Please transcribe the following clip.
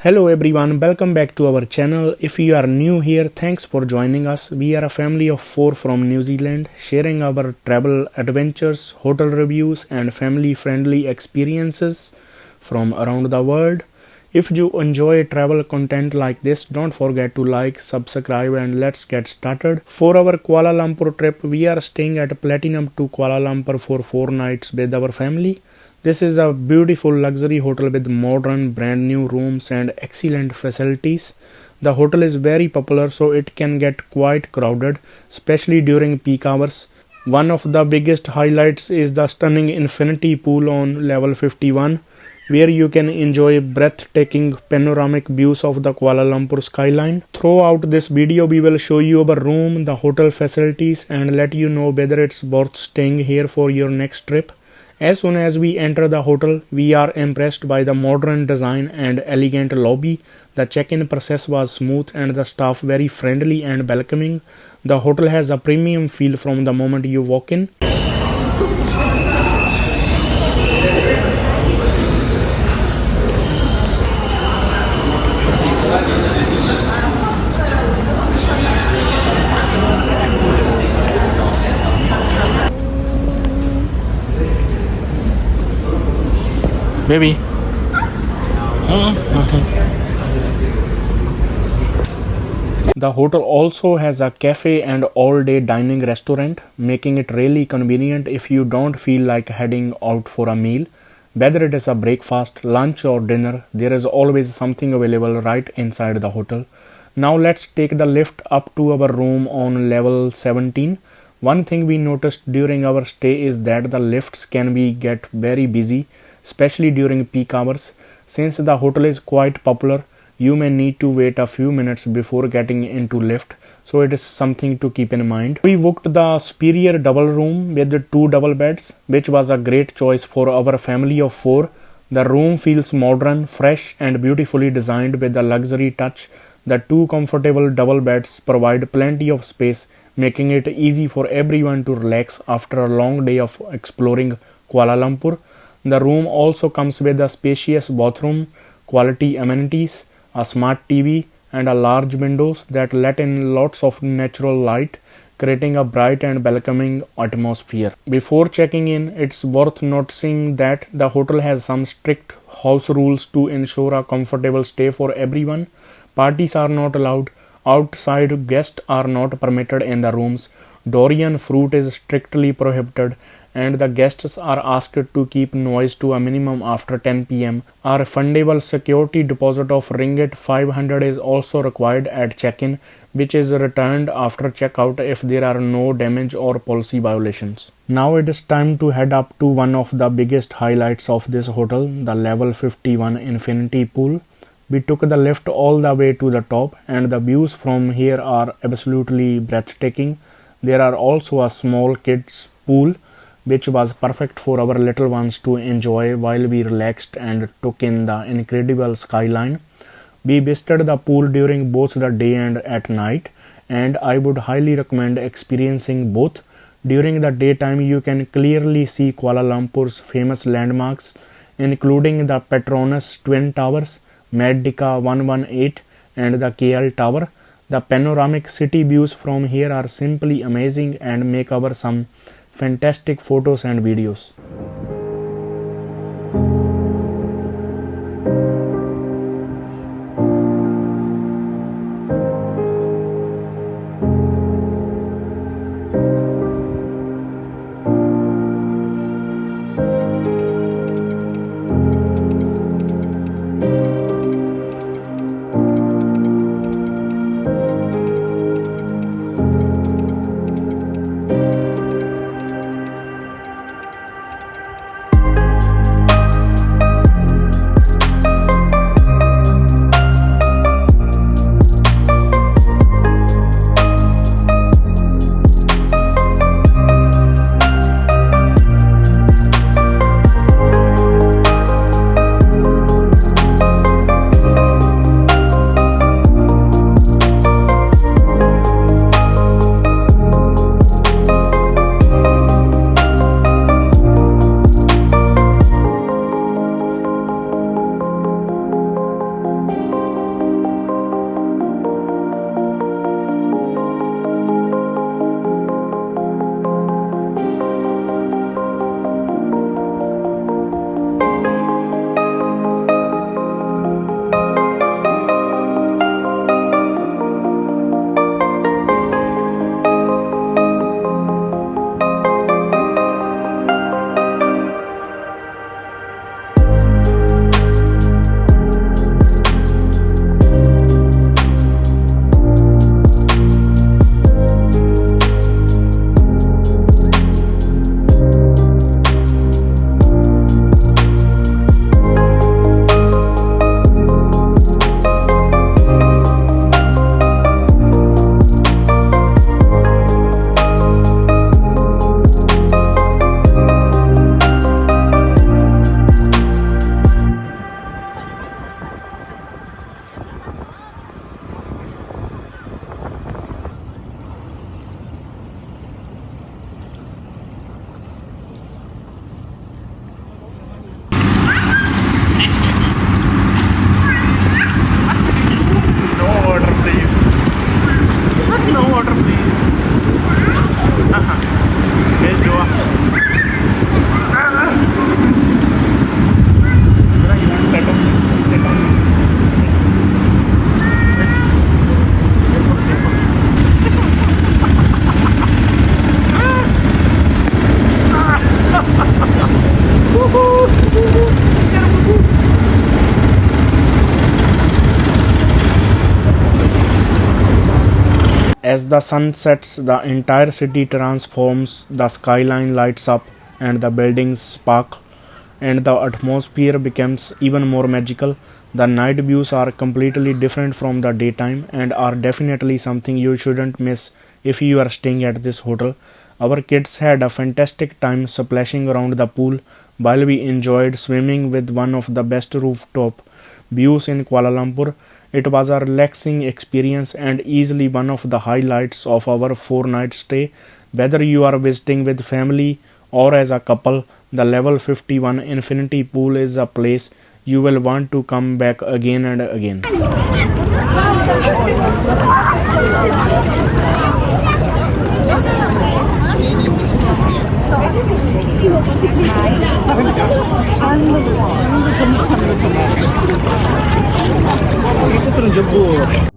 Hello everyone, welcome back to our channel. If you are new here, thanks for joining us. We are a family of 4 from New Zealand, sharing our travel adventures, hotel reviews and family friendly experiences from around the world. If you enjoy travel content like this, don't forget to like, subscribe and let's get started. For our Kuala Lumpur trip, we are staying at Platinum to Kuala Lumpur for 4 nights with our family. This is a beautiful luxury hotel with modern brand new rooms and excellent facilities. The hotel is very popular so it can get quite crowded, especially during peak hours. One of the biggest highlights is the stunning infinity pool on level 51, where you can enjoy breathtaking panoramic views of the Kuala Lumpur skyline. Throughout this video we will show you our room, the hotel facilities and let you know whether it's worth staying here for your next trip. As soon as we enter the hotel, we are impressed by the modern design and elegant lobby. The check-in process was smooth and the staff very friendly and welcoming. The hotel has a premium feel from the moment you walk in. Baby. The hotel also has a cafe and all-day dining restaurant, making it really convenient if you don't feel like heading out for a meal. Whether it is a breakfast, lunch or dinner, there is always something available right inside the hotel. Now let's take the lift up to our room on level 17. One thing we noticed during our stay is that the lifts can get very busy, especially during peak hours. Since the hotel is quite popular, you may need to wait a few minutes before getting into lift, so it is something to keep in mind. We booked the superior double room with 2 double beds, which was a great choice for our family of 4. The room feels modern, fresh and beautifully designed with a luxury touch. The 2 comfortable double beds provide plenty of space, making it easy for everyone to relax after a long day of exploring Kuala Lumpur. The room also comes with a spacious bathroom, quality amenities, a smart TV and a large windows that let in lots of natural light, creating a bright and welcoming atmosphere. Before checking in, it's worth noticing that the hotel has some strict house rules to ensure a comfortable stay for everyone. Parties are not allowed, outside guests are not permitted in the rooms, durian fruit is strictly prohibited, and the guests are asked to keep noise to a minimum after 10 p.m. A refundable security deposit of ringgit 500 is also required at check-in, which is returned after checkout if there are no damage or policy violations. Now it is time to head up to one of the biggest highlights of this hotel, the level 51 infinity pool. We took the lift all the way to the top and the views from here are absolutely breathtaking. There are also a small kids pool which was perfect for our little ones to enjoy while we relaxed and took in the incredible skyline. We visited the pool during both the day and at night, and I would highly recommend experiencing both. During the daytime you can clearly see Kuala Lumpur's famous landmarks, including the Petronas Twin Towers, Merdeka 118 and the KL Tower. The panoramic city views from here are simply amazing and make our some fantastic photos and videos. As the sun sets, the entire city transforms, the skyline lights up, and the buildings sparkle, and the atmosphere becomes even more magical. The night views are completely different from the daytime and are definitely something you shouldn't miss if you are staying at this hotel. Our kids had a fantastic time splashing around the pool while we enjoyed swimming with one of the best rooftop views in Kuala Lumpur. It was a relaxing experience and easily one of the highlights of our 4 night stay. Whether you are visiting with family or as a couple, the level 51 infinity pool is a place you will want to come back again and again. Itu terus jebur.